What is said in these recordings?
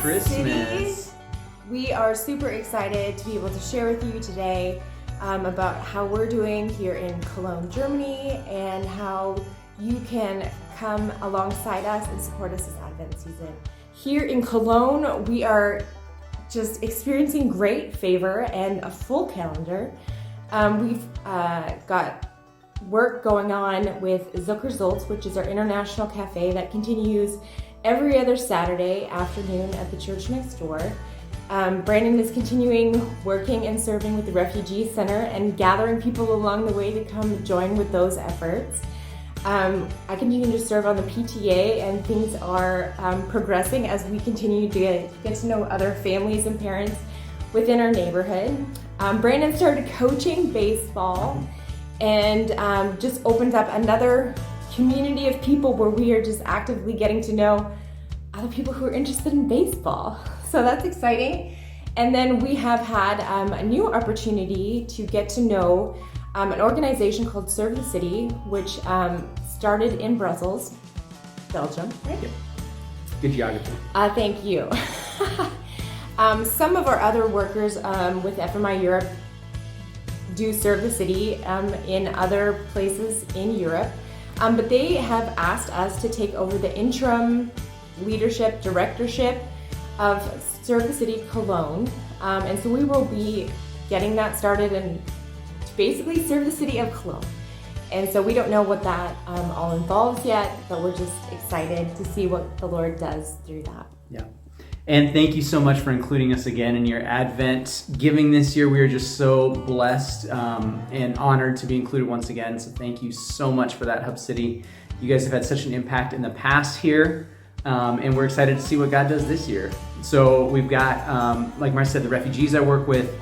Christmas. City. We are super excited to be able to share with you today about how we're doing here in Cologne, Germany, and how you can come alongside us and support us this Advent season. Here in Cologne, we are just experiencing great favor and a full calendar. We've got work going on with Zuckerzolz, which is our international cafe that continues every other Saturday afternoon at the church next door. Brandon is continuing working and serving with the Refugee Center and gathering people along the way to come join with those efforts. I continue to serve on the PTA, and things are progressing as we continue to get to know other families and parents within our neighborhood. Brandon started coaching baseball and just opened up another community of people where we are just actively getting to know other people who are interested in baseball. So that's exciting. And then we have had a new opportunity to get to know an organization called Serve the City, which started in Brussels, Belgium. Right? Good geography. Thank you. Some of our other workers with FMI Europe do serve the city in other places in Europe, but they have asked us to take over the interim leadership, directorship of Serve the City Cologne, and so we will be getting that started and to basically serve the city of Cologne. And so we don't know what that all involves yet, but we're just excited to see what the Lord does through that. Yeah. And thank you so much for including us again in your Advent giving this year. We are just so blessed and honored to be included once again. So thank you so much for that, Hub City. You guys have had such an impact in the past here, and we're excited to see what God does this year. So we've got, like Mark said, the refugees I work with.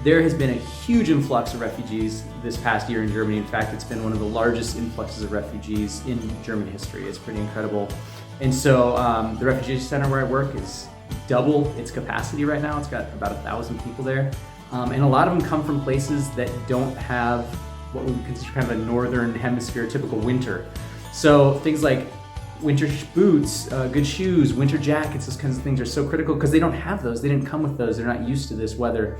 There has been a huge influx of refugees this past year in Germany. In fact, it's been one of the largest influxes of refugees in German history. It's pretty incredible. And so the refugee center where I work is double its capacity right now. It's got about 1,000 people there. And a lot of them come from places that don't have what we would consider kind of a northern hemisphere typical winter. So things like winter boots, good shoes, winter jackets, those kinds of things are so critical because they don't have those. They didn't come with those. They're not used to this weather.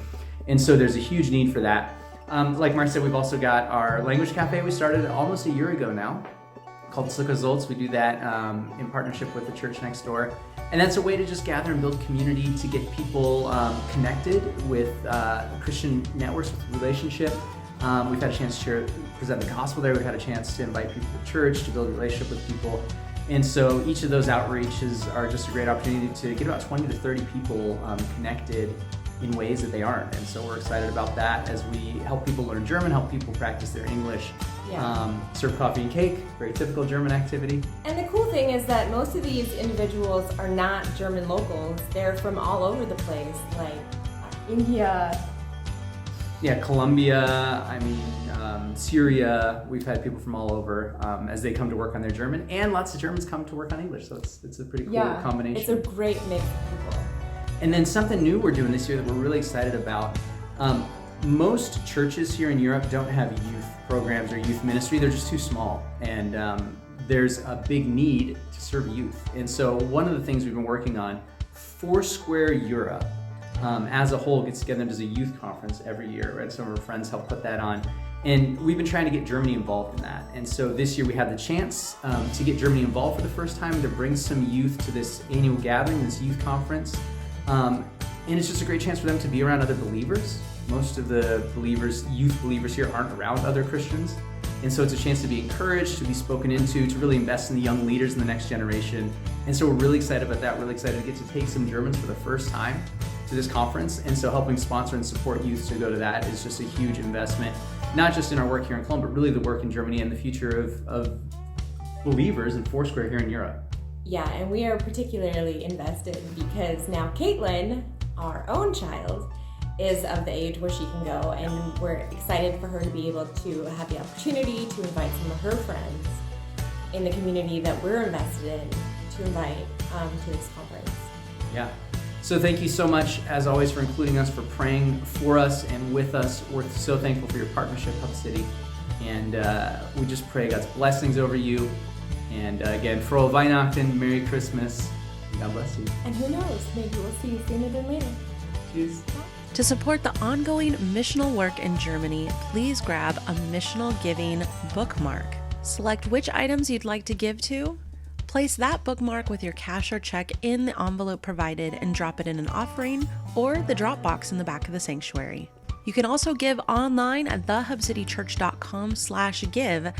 And so there's a huge need for that. Like Mark said, we've also got our language cafe we started almost a year ago now, called Zuckerzolz. We do that in partnership with the church next door. And that's a way to just gather and build community, to get people connected with Christian networks, with relationship. We've had a chance to present the gospel there. We've had a chance to invite people to church, to build a relationship with people. And so each of those outreaches are just a great opportunity to get about 20 to 30 people connected in ways that they aren't. And so we're excited about that as we help people learn German, help people practice their English. Yeah. Serve coffee and cake, very typical German activity. And the cool thing is that most of these individuals are not German locals. They're from all over the place, like India. Yeah, Colombia, Syria. We've had people from all over as they come to work on their German, and lots of Germans come to work on English. So it's a pretty cool combination. It's a great mix of people. And then something new we're doing this year that we're really excited about. Most churches here in Europe don't have youth programs or youth ministry. They're just too small. And there's a big need to serve youth. And so one of the things we've been working on, Foursquare Europe, as a whole gets together and does a youth conference every year, right? Some of our friends help put that on. And we've been trying to get Germany involved in that. And so this year we had the chance to get Germany involved for the first time, to bring some youth to this annual gathering, this youth conference. And it's just a great chance for them to be around other believers. Most of the youth believers here aren't around other Christians. And so it's a chance to be encouraged, to be spoken into, to really invest in the young leaders in the next generation. And so we're really excited about that. Really excited to get to take some Germans for the first time to this conference. And so helping sponsor and support youth to go to that is just a huge investment, not just in our work here in Cologne, but really the work in Germany and the future of believers in Foursquare here in Europe. Yeah, and we are particularly invested because now Caitlin, our own child, is of the age where she can go, and we're excited for her to be able to have the opportunity to invite some of her friends in the community that we're invested in to invite to this conference. Yeah. So thank you so much, as always, for including us, for praying for us and with us. We're so thankful for your partnership, Hub City. And we just pray God's blessings over you. And again, Frohe Weihnachten, Merry Christmas. God bless you. And who knows, maybe we'll see you sooner than later. Cheers. To support the ongoing missional work in Germany, please grab a missional giving bookmark. Select which items you'd like to give to. Place that bookmark with your cash or check in the envelope provided and drop it in an offering or the drop box in the back of the sanctuary. You can also give online at thehubcitychurch.com/give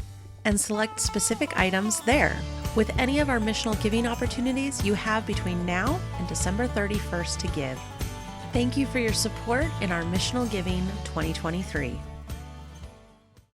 and select specific items there. With any of our missional giving opportunities, you have between now and December 31st to give. Thank you for your support in our Missional Giving 2023.